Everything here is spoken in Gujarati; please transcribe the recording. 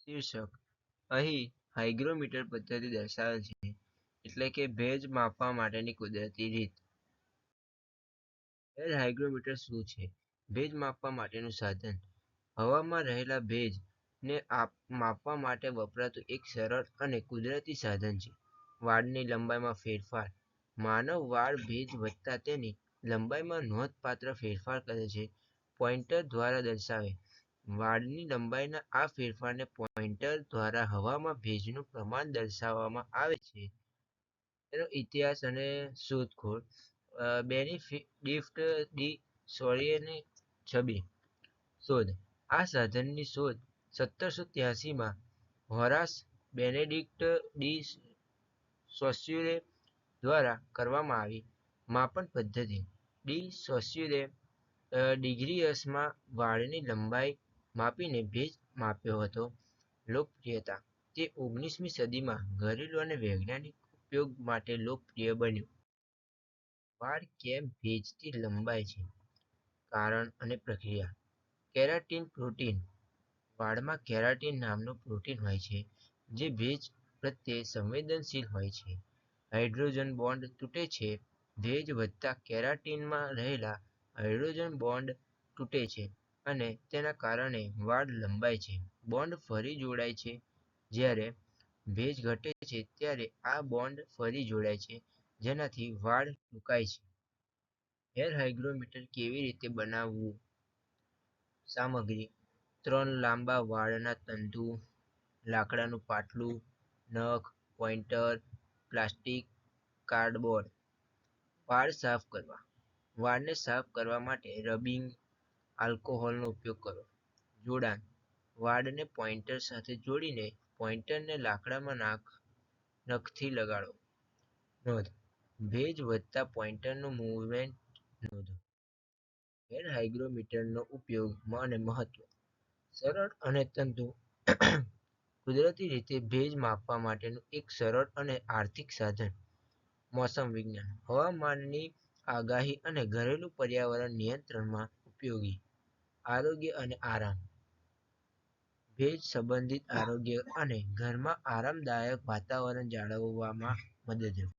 શીર્ષક અહીં હાઇગ્રોમીટર પદ્ધતિ દર્શાવેલ છે, એટલે કે ભેજ માપવા માટેની કુદરતી રીત. એર હાઇગ્રોમીટર શું છે? ભેજ માપવા માટેનું સાધન. હવામાં રહેલા ભેજને માપવા માટે વપરાતું એક સરળ અને કુદરતી સાધન છે. વાળની લંબાઈમાં ફેરફાર. માનવ વાળ ભેજ વધતા તેની લંબાઈમાં નોંધપાત્ર ફેરફાર કરે છે. પોઇન્ટર દ્વારા દર્શાવે. વાળની લંબાઈના આ ફેરફારને પોઇન્ટર દ્વારા હવામાં ભેજનું પ્રમાણ દર્શાવવામાં આવે છે. તેનો ઇતિહાસ અને શોધખોળ. બેનેડિક્ટ ડી સોરિયેની છબી શોધ. આ સાધનની શોધ 1783માં હોરાસ બેનેડિક્ટ ડી સોસ્યુરે દ્વારા કરવામાં આવી. માપન પદ્ધતિ. ડી સોસ્યુરે ડિગ્રીસમાં વાળની લંબાઈ માપીને ભેજ માપ્યો હતો. લોકપ્રિયતા. તે 19મી સદીમાં ઘરેલું અને વૈજ્ઞાનિક ઉપયોગ માટે લોકપ્રિય બન્યું. વાળ કેમ ભેજથી લંબાય છે? કારણ અને પ્રક્રિયા. Keratin protein. વાળમાં કેરાટીન નામનું પ્રોટીન હોય છે, જે ભેજ પ્રત્યે સંવેદનશીલ હોય છે. હાઇડ્રોજન બોન્ડ તૂટે છે. ભેજ વધતા કેરાટીનમાં રહેલા હાઇડ્રોજન બોન્ડ તૂટે છે અને તેના કારણે વાળ લંબાય છે. બોન્ડ ફરી જોડાય છે. જ્યારે ભેજ ઘટે છે ત્યારે આ બોન્ડ ફરી જોડાય છે, જેનાથી વાળ ટૂંકાય છે. હેર હાઇગ્રોમીટર કેવી રીતે બનાવવું? સામગ્રી: 3 લાંબા વાળના તંતુ, લાકડાનું પાટલું, નખ, પોઇન્ટર, પ્લાસ્ટિક, કાર્ડબોર્ડ. વાળ સાફ કરવા. વાળને સાફ કરવા માટે રબિંગ આલ્કોહોલનો ઉપયોગ કરો. જોડાણ: વાળને પોઇન્ટર સાથે જોડીને પોઇન્ટરને લાકડામાં નખથી લગાડો. નોંધ: ભેજ વધતા પોઇન્ટરનું મૂવમેન્ટ નોંધો. હેર હાઇગ્રોમીટરનો ઉપયોગ અને મહત્વ. સરળ અને તંતુ કુદરતી રીતે ભેજ માપવા માટેનું એક સરળ અને આર્થિક સાધન. મોસમ વિજ્ઞાન. હવામાનની આગાહી અને ઘરેલું પર્યાવરણ નિયંત્રણમાં ઉપયોગી. આરોગ્ય અને આરામ. ભેજ સંબંધિત આરોગ્ય અને ઘરમાં આરામદાયક વાતાવરણ જાળવવામાં મદદરૂપ.